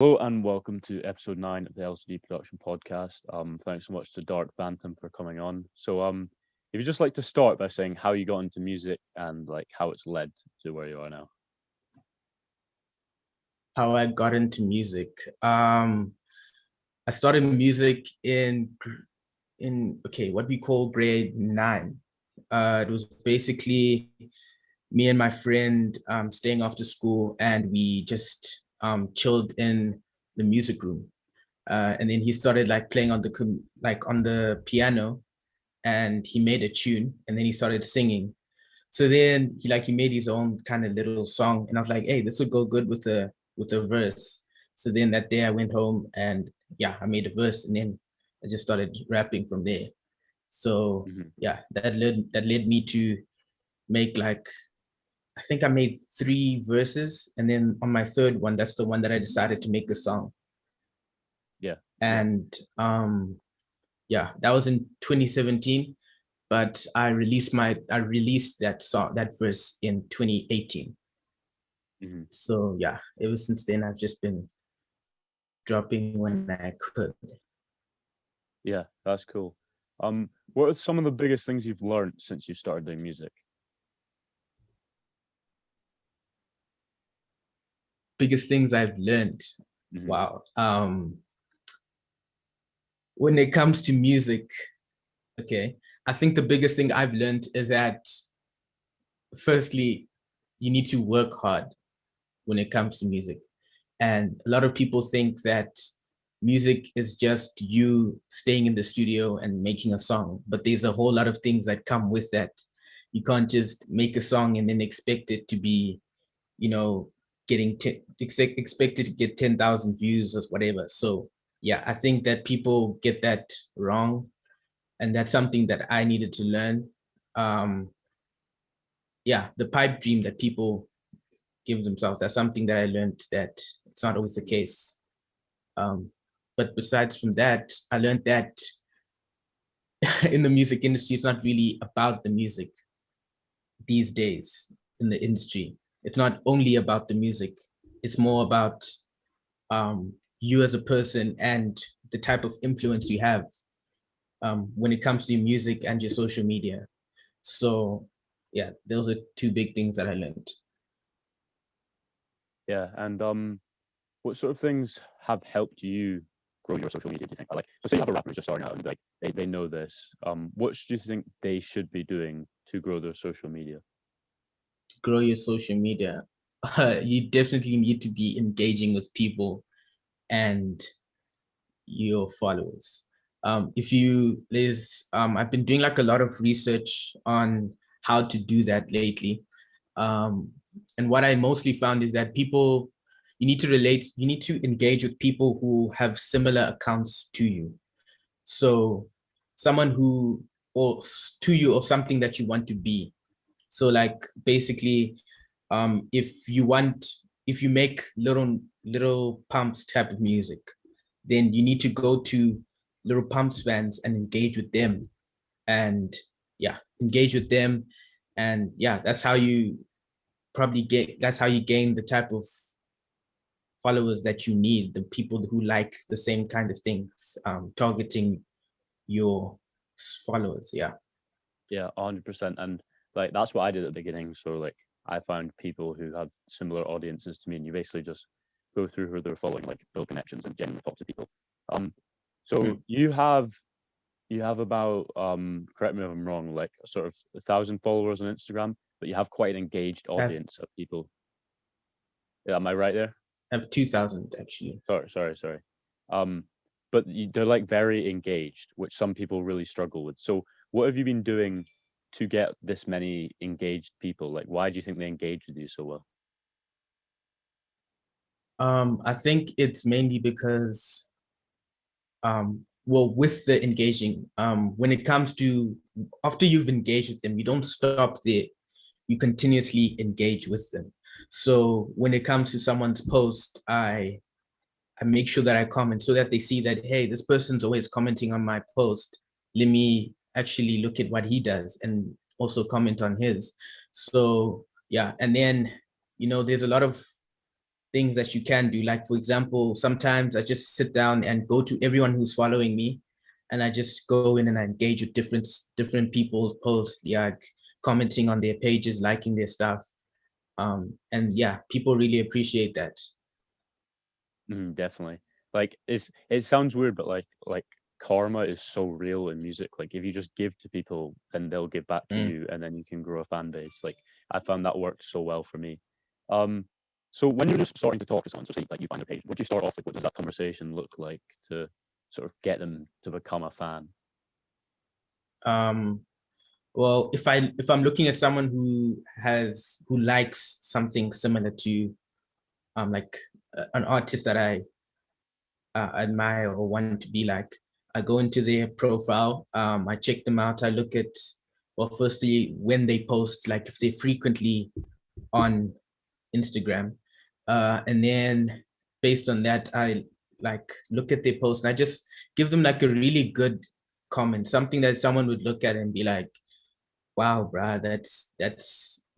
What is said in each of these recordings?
Hello and welcome to episode 9 of the LCD Production Podcast. Thanks so much to Dark Phantom for coming on. If you'd just like to start by saying how you got into music and like how it's led to where you are now. How I got into music. I started music in what we call grade 9. It was basically me and my friend staying after school, and we just chilled in the music room. And then he started like playing on the piano, and he made a tune, and then he started singing. So then he made his own kind of little song, and I was like, hey, this would go good with a verse. So then that day I went home and I made a verse, and then I just started rapping from there. So Mhm. that led me to make I think I made 3 verses, and then on my third one, that's the one that I decided to make the song. Yeah. And that was in 2017, but I released that verse in 2018. Hmm. So ever since then I've just been dropping when I could. Yeah, that's cool. What are some of the biggest things you've learned since you started doing music? Biggest things I've learned. Hmm. Wow. When it comes to music, okay, I think the biggest thing I've learned is that firstly, you need to work hard when it comes to music. And a lot of people think that music is just you staying in the studio and making a song, but there's a whole lot of things that come with that. You can't just make a song and then expect it to be, you know, expected to get 10,000 views or whatever. So I think that people get that wrong, and that's something that I needed to learn. Um, the pipe dream that people give themselves, that's something that I learned that it's not always the case. Um, but besides from that, I learned that in the music industry, it's not really about the music these days in the industry. It's not only about the music. It's more about you as a person and the type of influence you have when it comes to your music and your social media. So those are 2 big things that I learned. Yeah, and what sort of things have helped you grow your social media, do you think? Like, so say you have a rapper who's just starting out and like they know this. What do you think they should be doing to grow their social media? To grow your social media, you definitely need to be engaging with people and your followers. If you there's I've been doing like a lot of research on how to do that lately. Um, and what I mostly found is that you need to engage with people who have similar accounts to you. So someone who or to you or something that you want to be. So like basically, if you make little pumps type of music, then you need to go to little pumps fans and engage with them, and engage with them, and that's how you that's how you gain the type of followers that you need, the people who like the same kind of things, targeting your followers. Yeah, 100%. And like that's what I did at the beginning. So like I found people who have similar audiences to me, and you basically just go through who they're following, like build connections and genuinely talk to people. Um, so Mm. you have about correct me if I'm wrong, like sort of 1,000 followers on Instagram, but you have quite an engaged I have, audience of people. Yeah, am I right there? I have 2,000 actually. Sorry. Um, but they're like very engaged, which some people really struggle with. So, what have you been doing to get this many engaged people? Like, why do you think they engage with you so well? I think it's mainly because well, with the engaging, when it comes to after you've engaged with them, you don't stop there. You continuously engage with them. So when it comes to someone's post, I make sure that I comment so that they see that, hey, this person's always commenting on my post. Let me actually look at what he does and also comment on his. So and then there's a lot of things that you can do. Like, for example, sometimes I just sit down and go to everyone who's following me, and I just go in and I engage with different people's posts, like commenting on their pages, liking their stuff. And yeah, people really appreciate that. Definitely. Like it sounds weird, but like karma is so real in music. Like if you just give to people, then they'll give back to Mm. you, and then you can grow a fan base. Like I found that worked so well for me. So when you're just starting to talk to someone, so say like you find a page, what do you start off with? What does that conversation look like to sort of get them to become a fan? Um, well, if I'm looking at someone who likes something similar to like an artist that I admire or want to be like, I go into their profile, I check them out, I look at, well, firstly, when they post, like if they frequently on Instagram, and then based on that, I like look at their post and I just give them like a really good comment, something that someone would look at and be like, wow, bruh,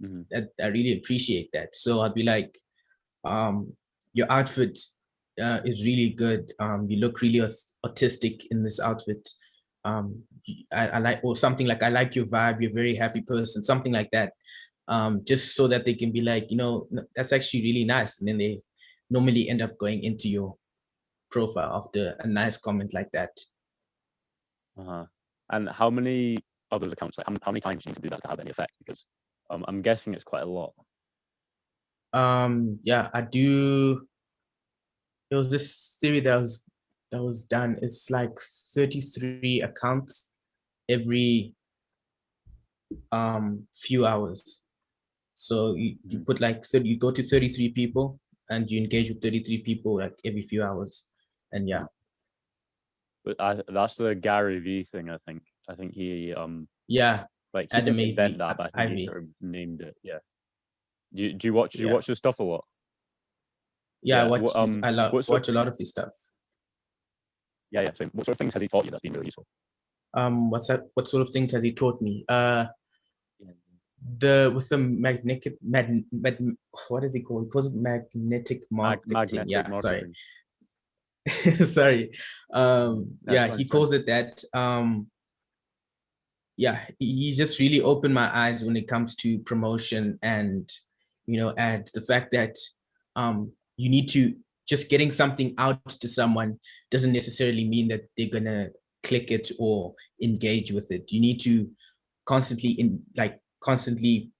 Hmm. that I really appreciate that. So I'd be like, your outfit is really good. You look really autistic in this outfit. I like, or something like, I like your vibe. You're a very happy person, something like that. Just so that they can be like, that's actually really nice. And then they normally end up going into your profile after a nice comment like that. Uh-huh. And how many others accounts, like how many times do you need to do that to have any effect? Because I'm guessing it's quite a lot. Yeah, I do. There was this theory that was done. It's like 33 accounts every few hours. So you Mhm. put like, so you go to 33 people and you engage with 33 people like every few hours. And yeah. But that's the Gary V thing, I think. I think Yeah. like he Adam didn't invent AV, that, but I think he Ivy. sort of named it. Yeah. Do you watch Yeah. the stuff a lot? Yeah, I Yeah. watch this, What sort watch a lot of his stuff. yeah, yeah. So what sort of things has he taught you that's been really useful? What's that? What sort of things has he taught me? Yeah. The with the what is he called? He calls it magnetic marketing. Magnetic Yeah, sorry. marketing. Sorry. That's Yeah, fine, he it's fine. calls it that. Yeah, he just really opened my eyes when it comes to promotion and ads. The fact that you need to, just getting something out to someone doesn't necessarily mean that they're gonna click it or engage with it. You need to constantly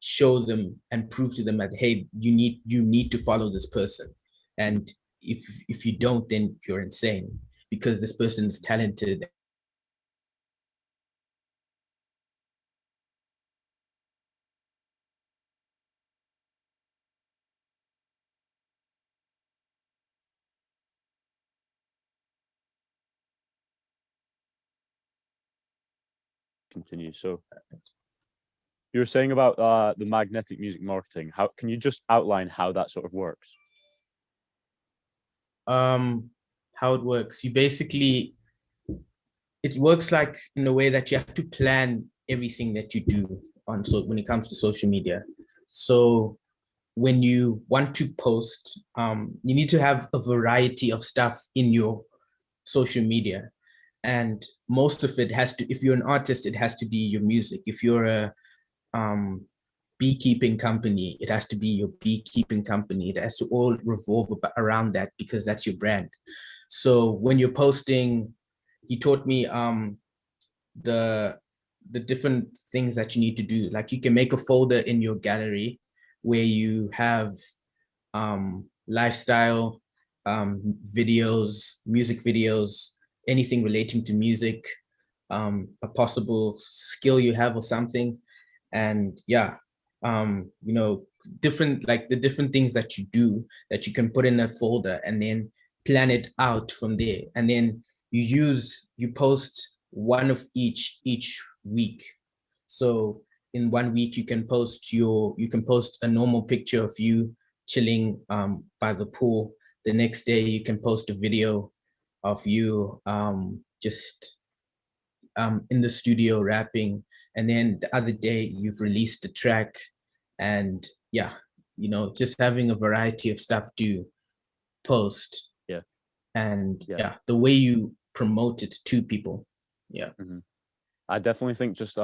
show them and prove to them that, hey, you need to follow this person, and if you don't, then you're insane, because this person is talented. Continue. So you were saying about the magnetic music marketing. How can you just outline how that sort of works? um how it works, you basically, it works like in a way that you have to plan everything that you do on, so when it comes to social media. So when you want to post, you need to have a variety of stuff in your social media, and most of it has to, if you're an artist, it has to be your music. If you're a um, beekeeping company, it has to be your beekeeping company. It has to all revolve around that, because that's your brand. So when you're posting, he taught me the the different things that you need to do. Like, you can make a folder in your gallery where you have lifestyle videos, music videos, anything relating to music, a possible skill you have or something. And yeah, different, like the different things that you do that you can put in a folder, and then plan it out from there. And then you post one of each week. So in one week you can post a normal picture of you chilling by the pool. The next day you can post a video of you just in the studio rapping. And then the other day you've released the track. And yeah, just having a variety of stuff to post. Yeah. And the way you promote it to people. Yeah. I definitely think just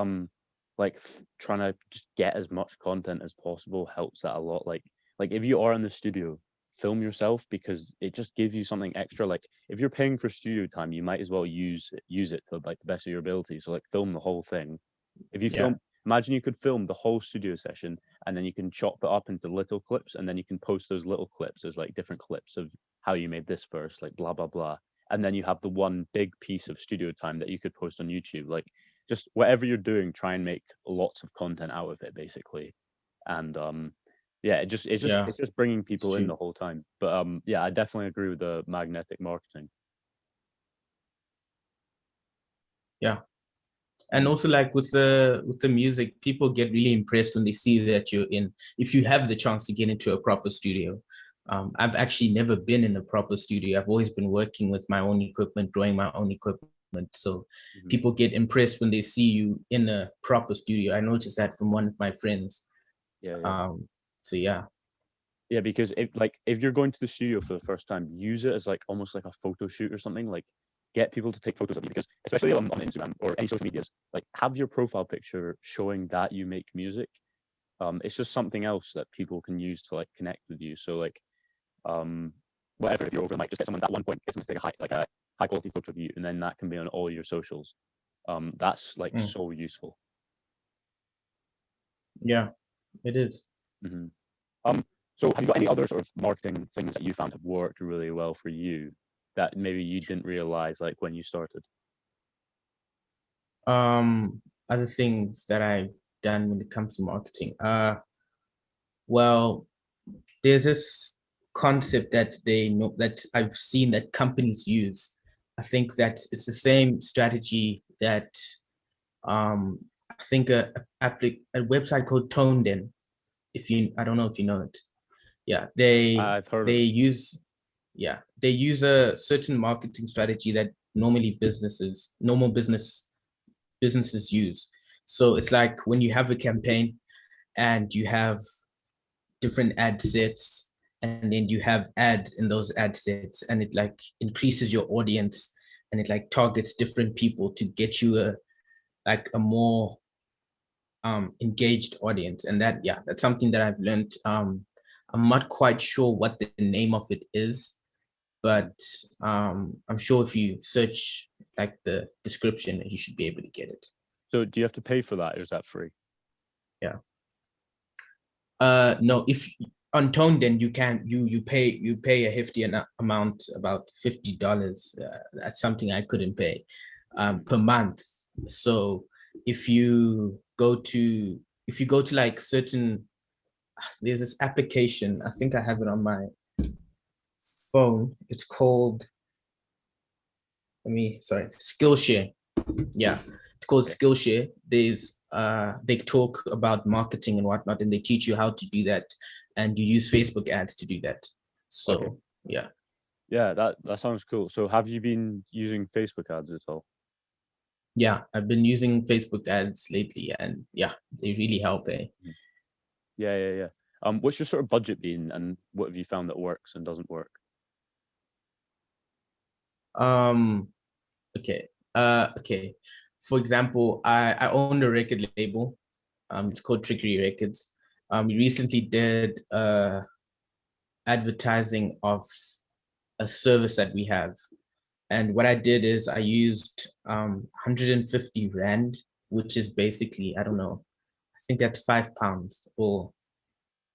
like trying to just get as much content as possible helps that a lot. Like if you are in the studio, film yourself, because it just gives you something extra. Like if you're paying for studio time, you might as well use it to like the best of your ability. So like film the whole thing. If you film, imagine you could film the whole studio session, and then you can chop that up into little clips, and then you can post those little clips as like different clips of how you made this verse, like blah blah blah. And then you have the one big piece of studio time that you could post on YouTube. Like just whatever you're doing, try and make lots of content out of it, basically. And it's just bringing people in the whole time. But I definitely agree with the magnetic marketing. Yeah. And also, like with the music, people get really impressed when they see that if you have the chance to get into a proper studio. I've actually never been in a proper studio. I've always been working with my own equipment, drawing my own equipment. So people get impressed when they see you in a proper studio. I noticed that from one of my friends. So yeah, because if you're going to the studio for the first time, use it as like almost like a photo shoot or something. Like get people to take photos of you, because especially on Instagram or any social medias, like have your profile picture showing that you make music. It's just something else that people can use to like connect with you. So like whatever, if you're over the mic, just get someone at one point, get someone to take a high quality photo of you, and then that can be on all your socials. That's like so useful. Yeah, it is. So have you got any other sort of marketing things that you found have worked really well for you that maybe you didn't realize like when you started? Other things that I've done when it comes to marketing. Well, there's this concept that I've seen that companies use. I think that it's the same strategy that I think a website called ToneDen. I don't know if you know it. Yeah, I've heard they use a certain marketing strategy that normal businesses use. So it's like when you have a campaign and you have different ad sets, and then you have ads in those ad sets, and it like increases your audience, and it like targets different people to get you a more engaged audience. And that's something that I've learned. I'm not quite sure what the name of it is, but I'm sure if you search like the description, you should be able to get it. So do you have to pay for that, or is that free? Yeah. No, if on ToneDen you pay a hefty amount, about $50. That's something I couldn't pay per month. So if you go to like certain, there's this application, I think I have it on my phone. It's called, Skillshare. Yeah, it's called Skillshare. They talk about marketing and whatnot, and they teach you how to do that, and you use Facebook ads to do that. So yeah, that sounds cool. So have you been using Facebook ads at all? Yeah, I've been using Facebook ads lately, and they really help. Yeah. What's your sort of budget been, and what have you found that works and doesn't work? Okay. For example, I own a record label. It's called Trickery Records. We recently did advertising of a service that we have. And what I did is I used 150 Rand, which is basically, I don't know, I think that's £5 or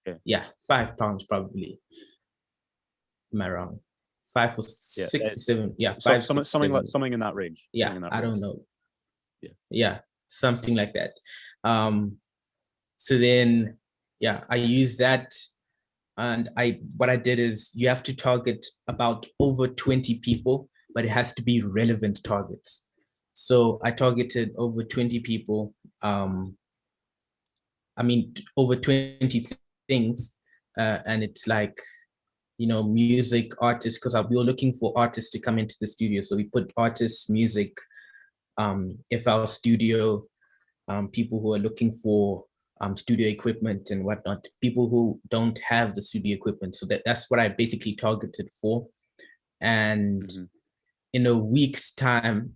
£5 probably. Am I wrong? 5 or 67. Yeah, something in that range. Yeah, I don't know. Yeah, something like that. So then, I use that, and what I did is you have to target about over 20 people, but it has to be relevant targets. So I targeted over 20 people. Over 20 things, and it's like, music artists, because we were looking for artists to come into the studio. So we put artists, music, FL studio, people who are looking for studio equipment and whatnot, people who don't have the studio equipment. So that's what I basically targeted for. And in a week's time,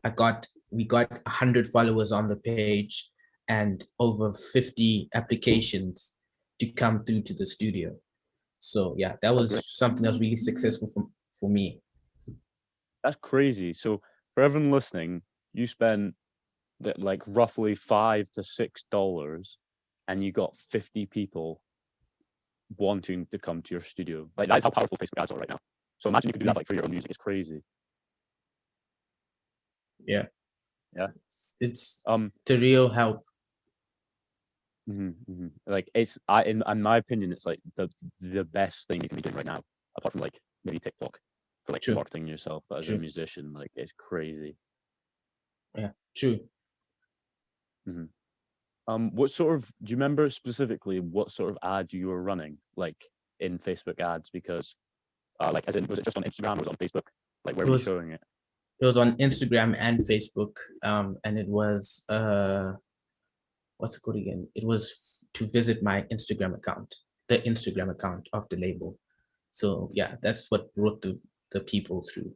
we got 100 followers on the page and over 50 applications to come through to the studio. So yeah, that was something that was really successful for me. That's crazy. So for everyone listening, you spent like roughly $5 to $6 and you got 50 people wanting to come to your studio. Like, that's how powerful Facebook ads are right now. So imagine you could do that like for your own music. It's crazy. Yeah. Yeah. It's the real help. Like, it's in my opinion, it's like the best thing you can be doing right now, apart from like maybe TikTok for like marketing yourself. But as a musician, like, it's crazy. Yeah, true. What sort of, do you remember specifically what sort of ad you were running, like in Facebook ads? Because like, as in, was it just on Instagram or was it on Facebook? Like, where were you showing it? It was on Instagram and Facebook. And it was what's it called again? It was to visit my Instagram account, the Instagram account of the label. So yeah, that's what brought the people through.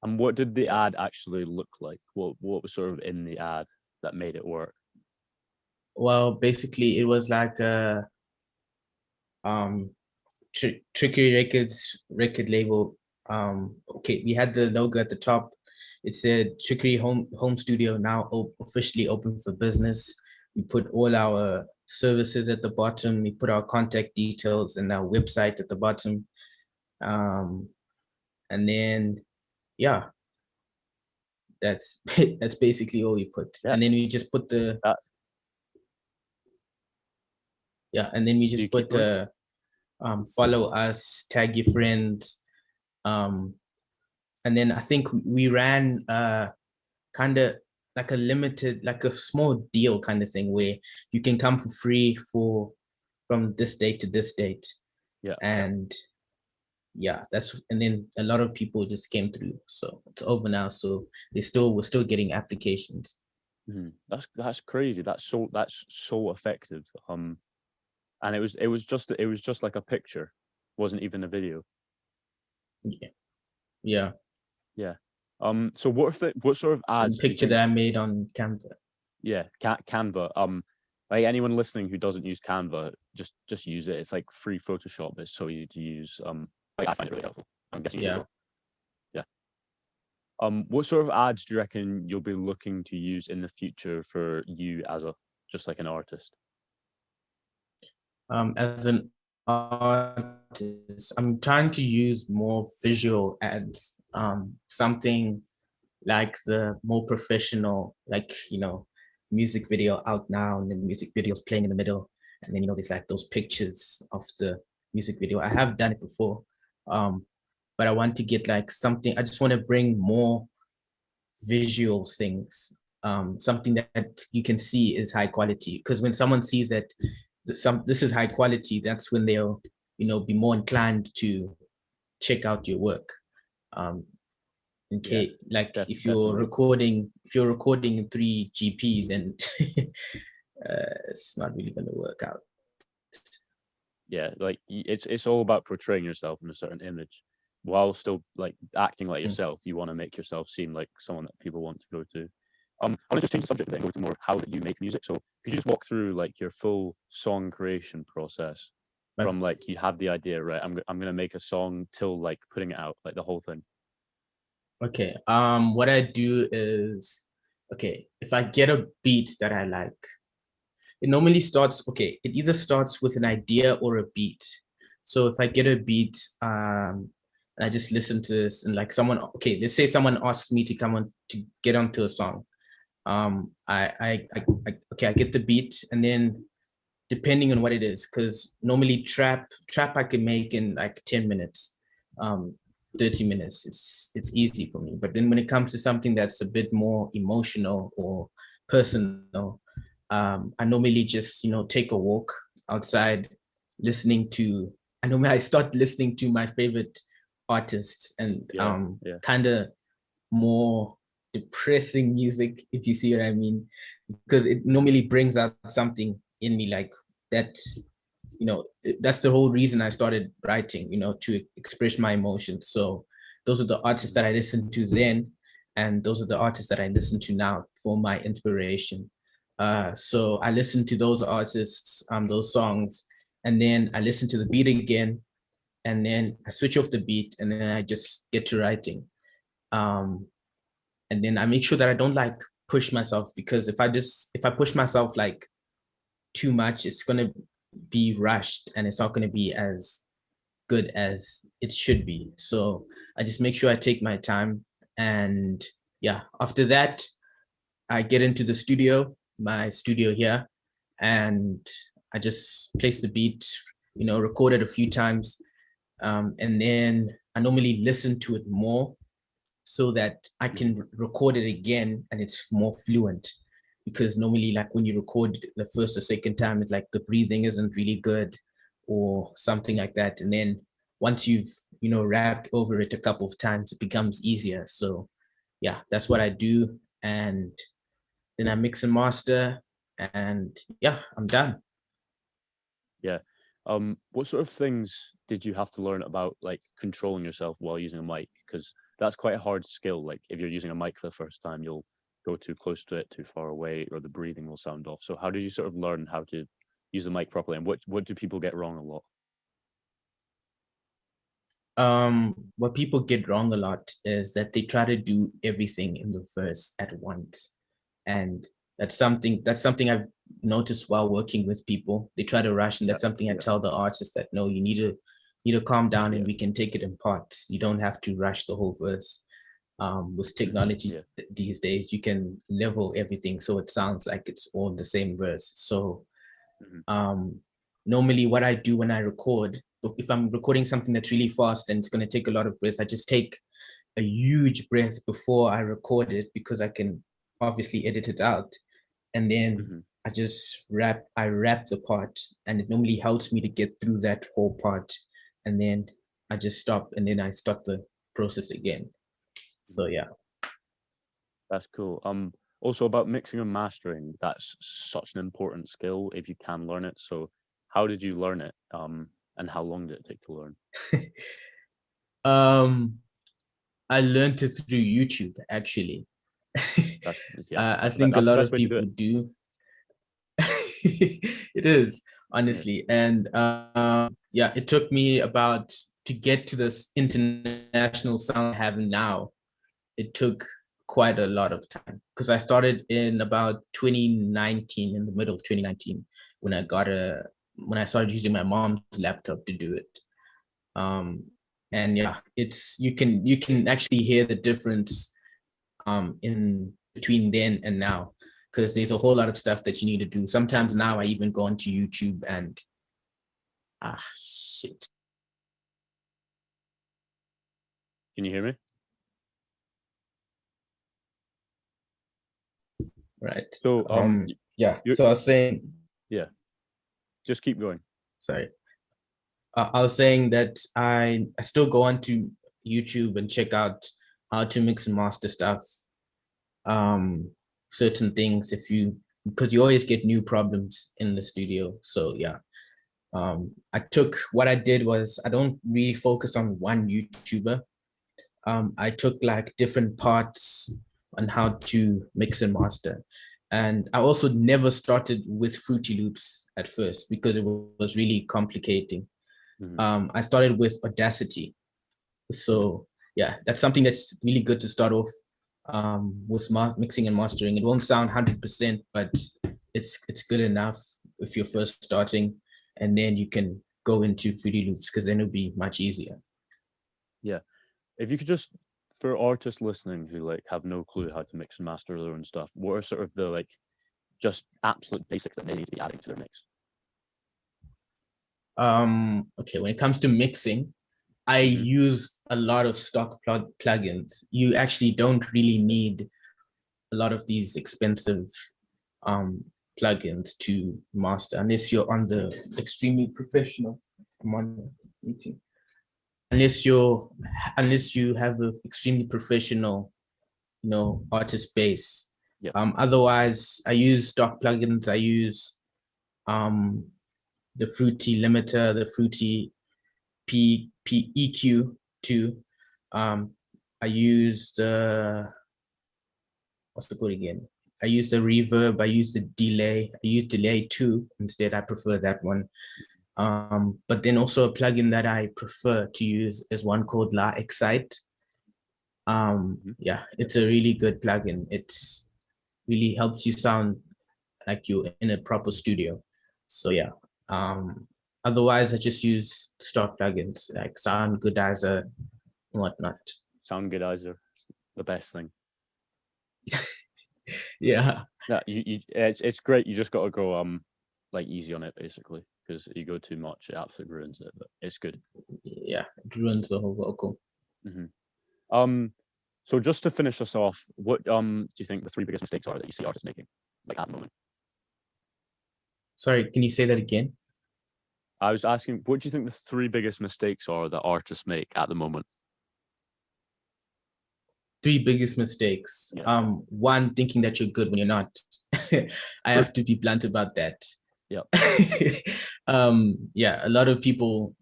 And what did the ad actually look like? What was sort of in the ad that made it work? Well, basically it was like Trickery Records record label. Okay, we had the logo at the top. It said Trickery Home Studio now officially open for business. We put all our services at the bottom. We put our contact details and our website at the bottom. And then, yeah, that's basically all we put. Yeah. And then we just put and then we just put follow us, tag your friends. And then I think we ran kind of like a limited, like a small deal kind of thing where you can come for free from this date to this date. Yeah. And yeah, and then a lot of people just came through. So it's over now. So we're still getting applications. That's crazy. That's so effective. And it was just like a picture, wasn't even a video. Yeah. So what sort of ads? Picture that I made on Canva. Yeah, Canva. Like, anyone listening who doesn't use Canva, just use it. It's like free Photoshop. It's so easy to use. Like, I find it really helpful. I'm guessing. Yeah. What sort of ads do you reckon you'll be looking to use in the future for you as just like an artist? As an artist, I'm trying to use more visual ads. Something like the more professional, like, music video out now, and then music videos playing in the middle, and then there's like those pictures of the music video. I have done it before, but I want to get like something. I just want to bring more visual things, something that you can see is high quality. Because when someone sees that this is high quality, that's when they'll be more inclined to check out your work. Okay, like if you're recording in 3GP, then it's not really going to work out. Yeah, like, it's all about portraying yourself in a certain image while still like acting like yourself. You want to make yourself seem like someone that people want to go to. I want to just change the subject and go to more how that you make music. So could you just walk through like your full song creation process from like you have the idea, right? I'm gonna make a song till like putting it out, like the whole thing. Okay. What I do is, okay, if I get a beat that I like, it normally starts, okay, it either starts with an idea or a beat. So if I get a beat, and I just listen to this, and like okay, let's say someone asks me to come on to get onto a song. I get the beat, and then depending on what it is, because normally trap I can make in like 10 minutes. 30 minutes, it's easy for me. But then when it comes to something that's a bit more emotional or personal, I normally just take a walk outside, I start listening to my favorite artists, and kind of more depressing music, if you see what I mean, because it normally brings out something in me like that. That's the whole reason I started writing, to express my emotions. So those are the artists that I listened to then, and those are the artists that I listen to now for my inspiration. So I listen to those artists, those songs, and then I listen to the beat again, and then I switch off the beat, and then I just get to writing. And then I make sure that I don't like push myself, because if I push myself like too much, it's gonna be rushed and it's not gonna be as good as it should be. So I just make sure I take my time, and yeah, after that I get into the studio, my studio here, and I just place the beat, record it a few times, and then I normally listen to it more so that I can record it again and it's more fluent. Because normally, like when you record the first or second time, it's like the breathing isn't really good or something like that. And then once you've, rapped over it a couple of times, it becomes easier. So yeah, that's what I do. And then I mix and master, and yeah, I'm done. Yeah. What sort of things did you have to learn about like controlling yourself while using a mic? Because that's quite a hard skill. Like if you're using a mic for the first time, you'll go too close to it, too far away, or the breathing will sound off. So how did you sort of learn how to use the mic properly? And what do people get wrong a lot? What people get wrong a lot is that they try to do everything in the verse at once. And that's something I've noticed while working with people. They try to rush, and that's something I Yeah. tell the artist that no, you need to calm down, and Yeah. we can take it in parts. You don't have to rush the whole verse. With technology Yeah. these days, you can level everything so it sounds like it's all the same verse. So Mhm. um, normally what I do when I record, if I'm recording something that's really fast and it's going to take a lot of breath, I just take a huge breath before I record it, because I can obviously edit it out. And then Mhm. I rap the part, and it normally helps me to get through that whole part. And then I just stop, and then I start the process again. So Mhm. yeah. That's cool. Also about mixing and mastering, that's such an important skill if you can learn it. So how did you learn it? And how long did it take to learn? um, I learned it through YouTube, actually. That's yeah, I think a that's the lot best of way to do people it. do. It is, Yeah. honestly. And yeah, it took me about to get to this international sound I have now. It took quite a lot of time, because I started in about 2019, in the middle of 2019, when I started using my mom's laptop to do it. Um, and yeah, you can actually hear the difference in between then and now, because there's a whole lot of stuff that you need to do. Sometimes now I even go onto YouTube and shit. Can you hear me? Right. So Yeah. you So I was saying, yeah, just keep going. sorry. I was saying that I still go onto YouTube and check out how to mix and master stuff. Um, certain things, because you always get new problems in the studio. So yeah. What I did was, I don't really focus on one YouTuber. I took like different parts on how to mix and master. And I also never started with Fruity Loops at first, because it was really complicating. Mhm. I started with Audacity. Mhm. So yeah, that's something that's really good to start off with mixing and mastering. It won't sound 100%, but it's good enough if you're first starting, and then you can go into Fruity Loops, because then it'll be much easier. Yeah. If you could just, for artists listening who like have no clue how to mix and master their own stuff, what are sort of the like just absolute basics that they need to be adding to their mix? Okay, when it comes to mixing, I Hmm. use a lot of stock plugins. You actually don't really need a lot of these expensive um, plugins to master, unless you're on the extremely professional. I'm on the meeting. Unless you have an extremely professional artist base. Yep. Otherwise, I use stock plugins. I use the Fruity limiter, the Fruity EQ too. I use the, what's it called again? I use the reverb. I use the delay. I use delay too. Instead, I prefer that one. But then also a plugin that I prefer to use is one called La Excite. Yeah, it's a really good plugin. It's really helps you sound like you're in a proper studio. So yeah. Otherwise, I just use stock plugins like Sound Goodizer and whatnot. Sound Goodizer, the best thing. Yeah. Yeah, it's great. You just got to go like easy on it basically, because you go too much, it absolutely ruins it. But it's good. Yeah, it ruins the whole vocal. So just to finish us off, what do you think the 3 biggest mistakes are that you see artists making, like at the moment? Sorry, can you say that again? I was asking, what do you think the 3 biggest mistakes are that artists make at the moment? 3 biggest mistakes. Yeah. One, thinking that you're good when you're not. I have to be blunt about that. Yeah. Yeah, a lot of people,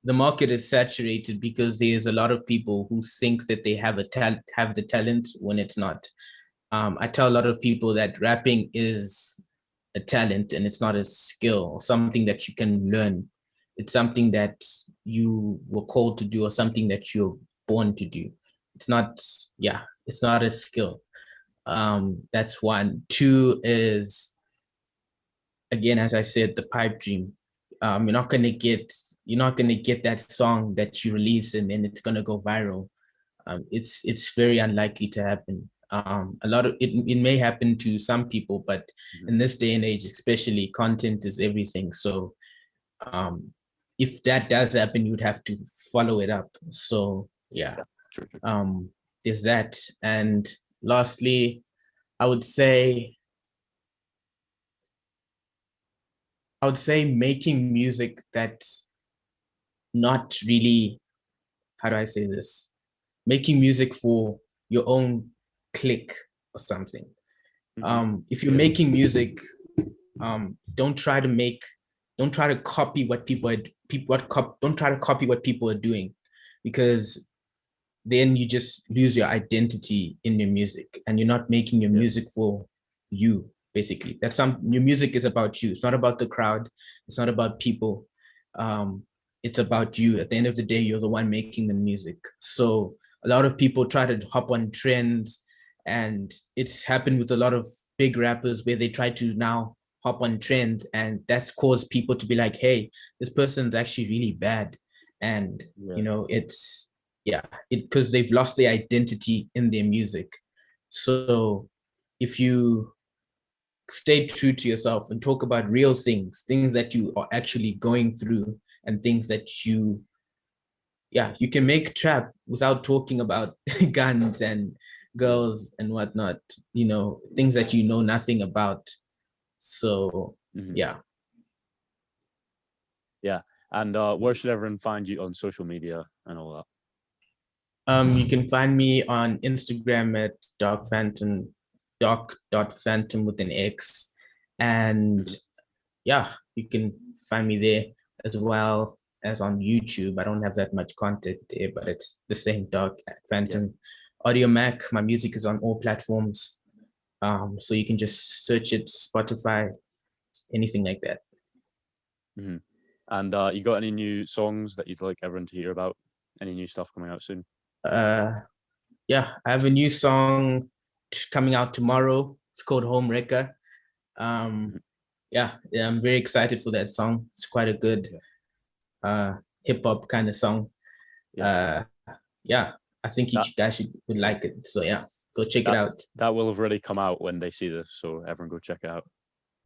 the market is saturated because there's a lot of people who think that they have the talent when it's not. I tell a lot of people that rapping is a talent and it's not a skill or something that you can learn. It's something that you were called to do or something that you're born to do. It's not, yeah, it's not a skill. That's one. Two is, again, as I said, the pipe dream. You're not gonna get that song that you release and then it's gonna go viral. It's very unlikely to happen. A lot of it may happen to some people, but in this day and age, especially, content is everything. So if that does happen, you'd have to follow it up. So yeah, True. there's that. And lastly, I would say making music that's not really, how do I say this? Making music for your own clique or something. If you're making music, don't try to copy what people don't try to copy what people are doing, because then you just lose your identity in your music and you're not making your music for you. Basically, your music is about you. It's not about the crowd. It's not about people. It's about you. At the end of the day, you're the one making the music. So a lot of people try to hop on trends, and it's happened with a lot of big rappers where they try to now hop on trends, and that's caused people to be like, hey, this person's actually really bad. And it's because they've lost their identity in their music. So if you stay true to yourself and talk about real things that you are actually going through, and things that you can make trap without talking about guns and girls and whatnot, things that you know nothing about. So yeah. And where should everyone find you on social media and all that? You can find me on Instagram at doc.phantom with an X. And you can find me there, as well as on YouTube. I don't have that much content there, but it's the same Doc Phantom. Audio Mac, my music is on all platforms. So you can just search it, Spotify, anything like that. And you got any new songs that you'd like everyone to hear about? Any new stuff coming out soon? Yeah, I have a new song coming out tomorrow. It's called Home Wrecker. Yeah, I'm very excited for that song. It's quite a good hip hop kind of song. I think you guys would like it. So yeah, go check it out. That will have already come out when they see this, so everyone go check it out.